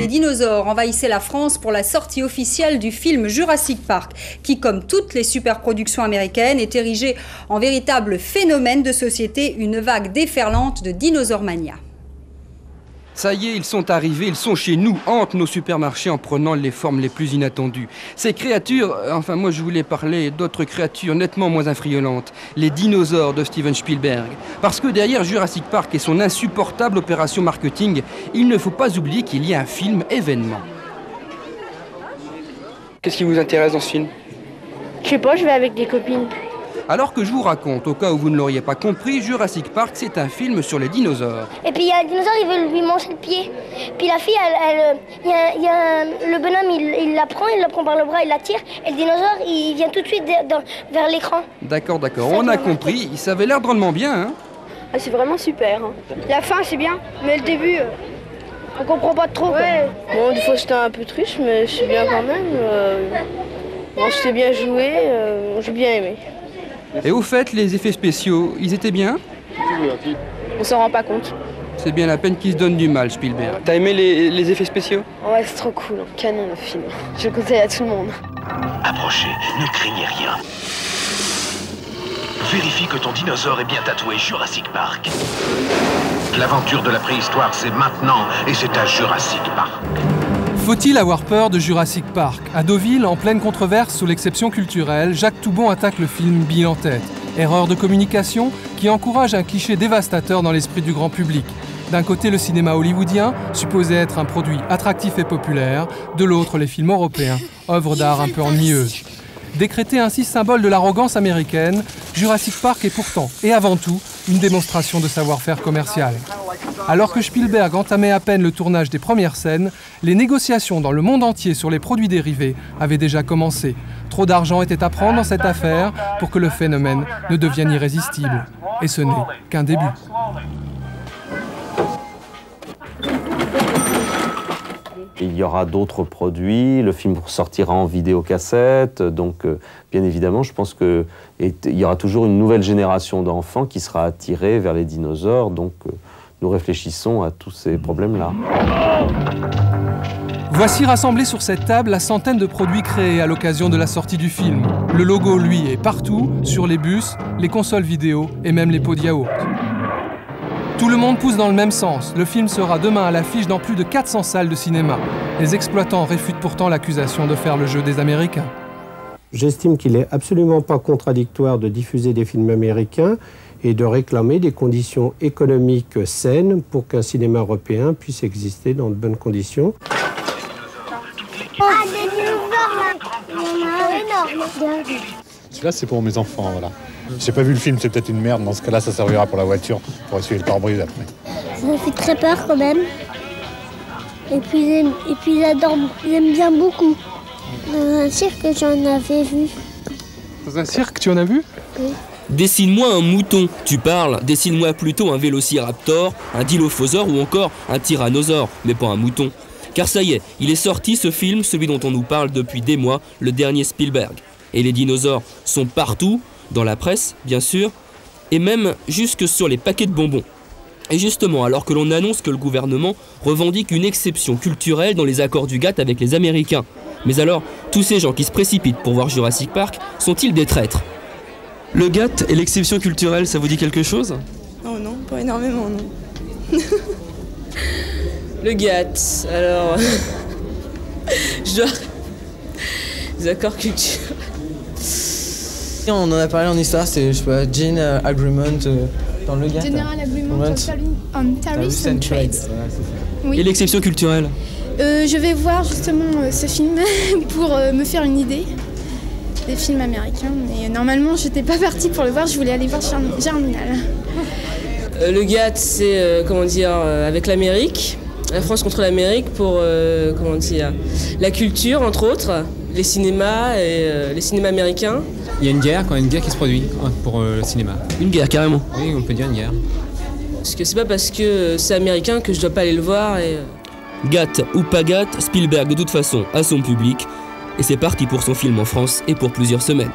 Les dinosaures envahissaient la France pour la sortie officielle du film Jurassic Park, qui, comme toutes les superproductions américaines, est érigé en véritable phénomène de société, une vague déferlante de dinosaures mania. Ça y est, ils sont arrivés, ils sont chez nous, hantent nos supermarchés en prenant les formes les plus inattendues. Ces créatures, enfin moi je voulais parler d'autres créatures nettement moins infriolantes, les dinosaures de Steven Spielberg. Parce que derrière Jurassic Park et son insupportable opération marketing, il ne faut pas oublier qu'il y a un film événement. Qu'est-ce qui vous intéresse dans ce film? Je sais pas, je vais avec des copines. Alors que je vous raconte, au cas où vous ne l'auriez pas compris, Jurassic Park, c'est un film sur les dinosaures. Et puis il y a un dinosaure, il veut lui manger le pied. Puis la fille, le bonhomme, il la prend par le bras, il la tire. Et le dinosaure, il vient tout de suite vers l'écran. D'accord, on a compris. Ça avait l'air drôlement bien, hein? Ah, c'est vraiment super. Hein. La fin, c'est bien, mais le début, on comprend pas trop. Ouais. Bon, des fois, c'était un peu triste, mais c'est bien quand même. Bon, c'était bien joué, j'ai bien aimé. Et au fait, les effets spéciaux, ils étaient bien? On s'en rend pas compte. C'est bien la peine qu'il se donne du mal, Spielberg. T'as aimé les effets spéciaux? Ouais, c'est trop cool, canon le film. Je le conseille à tout le monde. Approchez, ne craignez rien. Vérifie que ton dinosaure est bien tatoué Jurassic Park. L'aventure de la préhistoire, c'est maintenant, et c'est à Jurassic Park. Faut-il avoir peur de Jurassic Park? À Deauville, en pleine controverse sous l'exception culturelle, Jacques Toubon attaque le film bille en tête. Erreur de communication qui encourage un cliché dévastateur dans l'esprit du grand public. D'un côté, le cinéma hollywoodien, supposé être un produit attractif et populaire, de l'autre, les films européens, œuvres d'art un peu ennuyeuses. Décrété ainsi symbole de l'arrogance américaine, Jurassic Park est pourtant, et avant tout, une démonstration de savoir-faire commercial. Alors que Spielberg entamait à peine le tournage des premières scènes, les négociations dans le monde entier sur les produits dérivés avaient déjà commencé. Trop d'argent était à prendre dans cette affaire pour que le phénomène ne devienne irrésistible. Et ce n'est qu'un début. Il y aura d'autres produits, le film sortira en vidéocassette, donc bien évidemment je pense qu'il y aura toujours une nouvelle génération d'enfants qui sera attirée vers les dinosaures, donc nous réfléchissons à tous ces problèmes-là. Voici rassemblés sur cette table la centaine de produits créés à l'occasion de la sortie du film. Le logo, lui, est partout, sur les bus, les consoles vidéo et même les pots de yaourt. Tout le monde pousse dans le même sens. Le film sera demain à l'affiche dans plus de 400 salles de cinéma. Les exploitants réfutent pourtant l'accusation de faire le jeu des Américains. J'estime qu'il n'est absolument pas contradictoire de diffuser des films américains et de réclamer des conditions économiques saines pour qu'un cinéma européen puisse exister dans de bonnes conditions. Ah, des dinosaures là! Énorme! Celui-là, c'est pour mes enfants, voilà. J'ai pas vu le film, c'est peut-être une merde. Dans ce cas-là, ça servira pour la voiture, pour essuyer le pare-brise après. Ça me fait très peur quand même. Et puis ils aiment bien beaucoup. Dans un cirque, j'en avais vu. Dans un cirque, tu en as vu? Oui. Dessine-moi un mouton, tu parles. Dessine-moi plutôt un vélociraptor, un dilophosaure ou encore un tyrannosaure, mais pas un mouton. Car ça y est, il est sorti ce film, celui dont on nous parle depuis des mois, le dernier Spielberg. Et les dinosaures sont partout, dans la presse, bien sûr, et même jusque sur les paquets de bonbons. Et justement, alors que l'on annonce que le gouvernement revendique une exception culturelle dans les accords du GATT avec les Américains. Mais alors, tous ces gens qui se précipitent pour voir Jurassic Park sont-ils des traîtres? Le GATT et l'exception culturelle, ça vous dit quelque chose? Oh non, pas énormément, non. Le GATT, alors... genre... Les accords culturels... On en a parlé en histoire, c'est, je sais pas, General Agreement dans le GATT. General Agreement on Tariffs and Trade. Oui. Et l'exception culturelle? Je vais voir justement ce film pour me faire une idée des films américains. Mais normalement, j'étais pas partie pour le voir, je voulais aller voir Germinal. Le GATT, c'est, comment dire, avec l'Amérique, la France contre l'Amérique pour, comment dire, la culture, entre autres, les cinémas et les cinémas américains. Il y a une guerre, quand il y a une guerre qui se produit pour le cinéma. Une guerre, carrément? Oui, on peut dire une guerre. Parce que c'est pas parce que c'est américain que je dois pas aller le voir et... GATT ou pas GATT, Spielberg de toute façon a son public. Et c'est parti pour son film en France et pour plusieurs semaines.